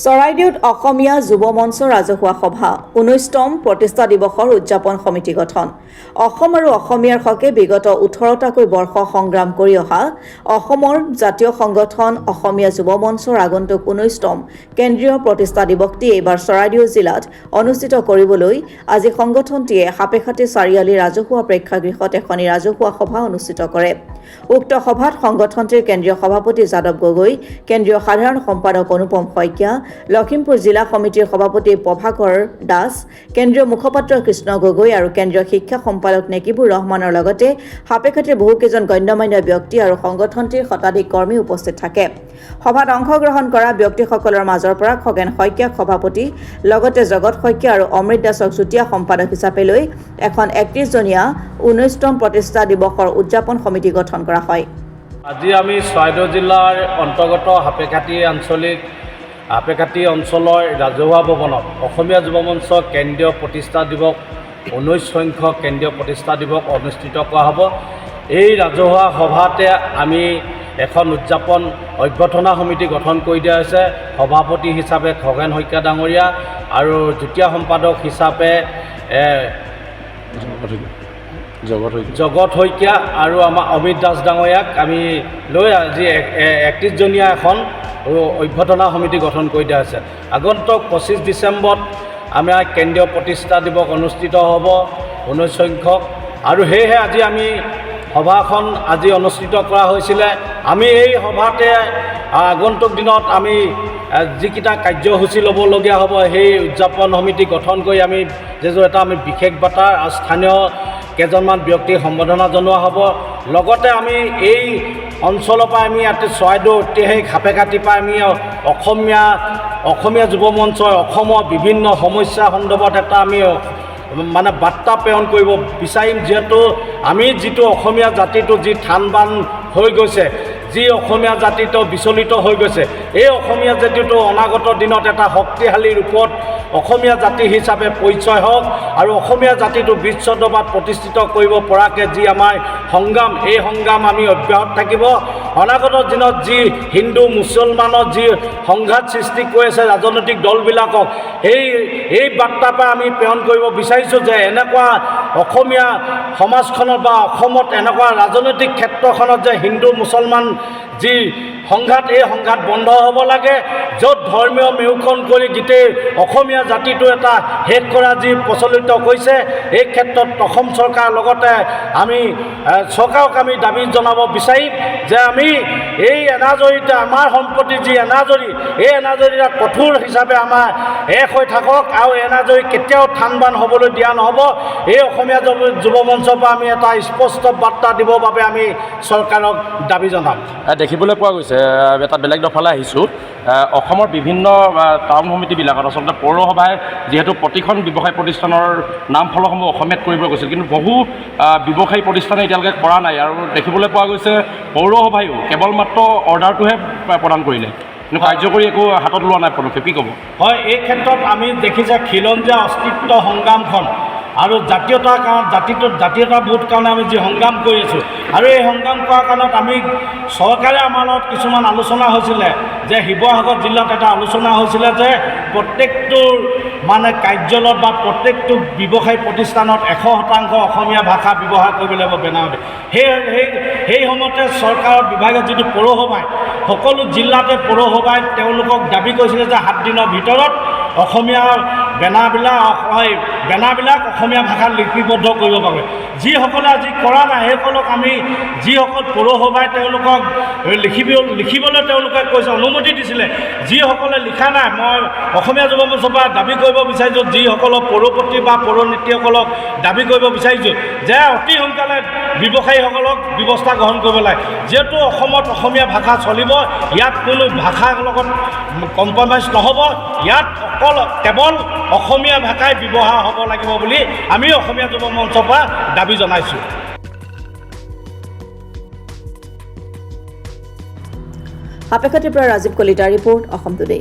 চৰাইদেউত অসমীয়া যুৱ মঞ্চ ৰাজহুৱা সভা 19তম প্ৰতিষ্ঠা দিৱসৰ উদযাপন সমিতি গঠন। অসম আৰু অসমীয়াৰ হকে বিগত 18টাকৈ বৰ্ষ সংগ্ৰাম কৰি অহা অসমৰ জাতীয় সংগঠন অসমীয়া যুৱ মঞ্চৰ আগন্তুক 19তম কেন্দ্ৰীয় প্ৰতিষ্ঠা দিৱসটি এইবাৰ চৰাইদেউ জিলাত অনুষ্ঠিত কৰিবলৈ আজি সংগঠনটিয়ে সাপেখাতী চাৰিআলি ৰাজহুৱা প্ৰেক্ষাগৃহত এখন ৰাজহুৱা সভা অনুষ্ঠিত কৰে। উক্ত সভাত সংগঠনটিৰ কেন্দ্ৰীয় সভাপতি যাদৱ গগৈ, কেন্দ্ৰীয় সাধাৰণ সম্পাদক অনুপম শইকীয়া, লখিমপুৰ জিলা সমিতিৰ সভাপতি প্ৰভাকৰ দাস, কেন্দ্ৰীয় মুখপাত্ৰ কৃষ্ণ গগৈ আৰু কেন্দ্ৰীয় শিক্ষা সম্পাদক নেকিবুৰ ৰহমানৰ লগতে সাপেখাতীৰ বহুকেইজন গণ্যমান্য ব্যক্তি আৰু সংগঠনটিৰ শতাধিক কৰ্মী উপস্থিত থাকে। সভাত অংশগ্ৰহণ কৰা ব্যক্তিসকলৰ মাজৰ পৰা খগেন শইকীয়াক সভাপতি, লগতে জগত শইকীয়া আৰু অমৃত দাসক যুটীয়া সম্পাদক হিচাপে লৈ এখন 31জনীয়া 19তম প্ৰতিষ্ঠা দিৱসৰ উদযাপন সমিতি গঠন কৰা হয়। আজি আমি চৰাইদেউ জিলাৰ অন্তৰ্গত সাপেখাতী অঞ্চলৰ ৰাজহুৱা ভৱনত অসমীয়া যুৱ মঞ্চ কেন্দ্ৰীয় প্ৰতিষ্ঠা দিৱস 19 সংখ্যক কেন্দ্ৰীয় প্ৰতিষ্ঠা দিৱস অনুষ্ঠিত কৰা হ'ব। এই ৰাজহুৱা সভাতে আমি এখন উদযাপন অভ্যৰ্থনা সমিতি গঠন কৰি দিয়া হৈছে। সভাপতি হিচাপে খগেন শইকীয়া ডাঙৰীয়া আৰু যুটীয়া সম্পাদক হিচাপে জগত শইকীয়া আৰু আমাৰ অমিত দাস ডাঙৰীয়াক আমি লৈ আজি 31জনীয়া এখন অভ্যৰ্থনা সমিতি গঠন কৰি দিয়া হৈছে। আগন্তুক 25 ডিচেম্বৰত আমাৰ কেন্দ্ৰীয় প্ৰতিষ্ঠা দিৱস অনুষ্ঠিত হ'ব 19 সংখ্যক, আৰু সেয়েহে আজি আমি সভাখন আজি অনুষ্ঠিত কৰা হৈছিলে। আমি এই সভাতে আগন্তুক দিনত আমি যিকেইটা কাৰ্যসূচী ল'বলগীয়া হ'ব সেই উদযাপন সমিতি গঠন কৰি আমি এটা আমি বিশেষ বাৰ্তা স্থানীয় কেইজনমান ব্যক্তিক সম্বোধনা জনোৱা হ'ব। লগতে আমি এই অঞ্চলৰ পৰা আমি ইয়াতে চৰাইদেউ ঐতিহাসিক সাপেখাতীৰ পৰা আমি অসমীয়া যুৱ মঞ্চই অসমৰ বিভিন্ন সমস্যা সন্দৰ্ভত এটা আমি বাৰ্তা প্ৰেৰণ কৰিব বিচাৰিম। যিহেতু আমি যিটো অসমীয়া জাতিটো যি থান বান হৈ গৈছে, যি অসমীয়া জাতিটো বিচলিত হৈ গৈছে, এই অসমীয়া জাতিটো অনাগত দিনত এটা শক্তিশালী ৰূপত অসমীয়া জাতি হিচাপে পৰিচয় হওক আৰু অসমীয়া জাতিটো বিশ্ব দৰবাৰত প্ৰতিষ্ঠিত কৰিব পৰাকৈ যি আমাৰ সংগ্ৰাম, এই সংগ্ৰাম আমি অব্যাহত থাকিব। অনাগত দিনত যি হিন্দু মুছলমানৰ যি সংঘাত সৃষ্টি কৰি আছে ৰাজনৈতিক দলবিলাকক, এই বাৰ্তাৰ পৰা আমি প্ৰেৰণ কৰিব বিচাৰিছোঁ যে এনেকুৱা অসমীয়া সমাজখনত বা অসমত এনেকুৱা ৰাজনৈতিক ক্ষেত্ৰখনত যে হিন্দু মুছলমান যি সংঘাত, এই সংঘাত বন্ধ হ'ব লাগে। য'ত ধৰ্মীয় মেৰুকৰণ কৰি গোটেই অসমীয়া জাতিটো এটা শেষ কৰা যি প্ৰচলিত কৰিছে, এই ক্ষেত্ৰত অসম চৰকাৰৰ লগতে আমি চৰকাৰক আমি দাবী জনাব বিচাৰিম যে আমি এই এনাজৰীতে আমাৰ সম্পত্তি যি এনাজৰী, এই এনাজৰীটা কঠোৰ হিচাপে আমাৰ এক হৈ থাকক আৰু এনাজৰী কেতিয়াও থান বান হ'বলৈ দিয়া নহ'ব। এই অসমীয়া যুৱ মঞ্চৰ পৰা আমি এটা স্পষ্ট বাৰ্তা দিবৰ বাবে আমি চৰকাৰক দাবী জনাম। দেখিবলৈ পোৱা গৈছে এটা বেলেগ দফালৈ আহিছোঁ, অসমৰ বিভিন্ন টাউন সমিতিবিলাকত আচলতে পৌৰসভাই যিহেতু প্ৰতিখন ব্যৱসায় প্ৰতিষ্ঠানৰ নাম ফলকসমূহ অসমীয়াত কৰিব গৈছিল, কিন্তু বহু ব্যৱসায়ী প্ৰতিষ্ঠানে এতিয়ালৈকে কৰা নাই। আৰু দেখিবলৈ পোৱা গৈছে পৌৰসভায়ো কেৱল মাত্ৰ অৰ্ডাৰটোহে প্ৰদান কৰিলে, কিন্তু কাৰ্যকৰী একো হাতত লোৱা নাই পদক্ষেপ। কি ক'ব? হয়, এই ক্ষেত্ৰত আমি দেখিছে খিলঞ্জীয়া অস্তিত্ব সংগ্ৰামখন আৰু জাতীয়তাবোধ কাৰণে আমি যি সংগ্ৰাম কৰি আছোঁ, আৰু এই সংগ্ৰাম কৰাৰ কাৰণত আমি চৰকাৰে আমাৰ লগত কিছুমান আলোচনা হৈছিলে যে শিৱসাগৰ জিলাত এটা আলোচনা হৈছিলে যে প্ৰত্যেকটো কাৰ্যালয়ত বা প্ৰত্যেকটো ব্যৱসায়ী প্ৰতিষ্ঠানত 100% অসমীয়া ভাষা ব্যৱহাৰ কৰিব লাগিব বেনাৰতে। সেই সময়তে চৰকাৰৰ বিভাগে যিটো পৌৰসভাই সকলো জিলাতে পৌৰসভাই তেওঁলোকক দাবী কৰিছিলে যে 7 দিনৰ ভিতৰত অসমীয়া বেনাৰবিলাক অসমীয়া ভাষাত লিপিবদ্ধ কৰিব পাৰে। যিসকলে আজি কৰা নাই সেইসকলক আমি, যিসকল পৌৰসভাই তেওঁলোকক লিখিবলৈ তেওঁলোকে কৈছে, অনুমতি দিছিলে, যিসকলে লিখা নাই, মই অসমীয়া যুৱ মঞ্চৰ পৰা দাবী কৰিব বিচাৰিছোঁ, যিসকলক পৌৰপতি বা পৌৰনীতিসকলক দাবী কৰিব বিচাৰিছোঁ যে অতি সোনকালে ব্যৱসায়ীসকলক ব্যৱস্থা গ্ৰহণ কৰিব লাগে। যিহেতু অসমত অসমীয়া ভাষা চলিব, ইয়াত কোনো ভাষাৰ লগত কম্প্ৰমাইজ নহ'ব, ইয়াত কেৱল অসমীয়া ভাষাই ব্যৱহাৰ হ'ব লাগিব বুলি আমি অসমীয়া যুৱ মঞ্চৰ পৰা দাবী জনাইছোঁ। সাপেখাতীৰ পৰা ৰাজীৱ কলিতাৰ ৰিপৰ্ট, অসম টুডে।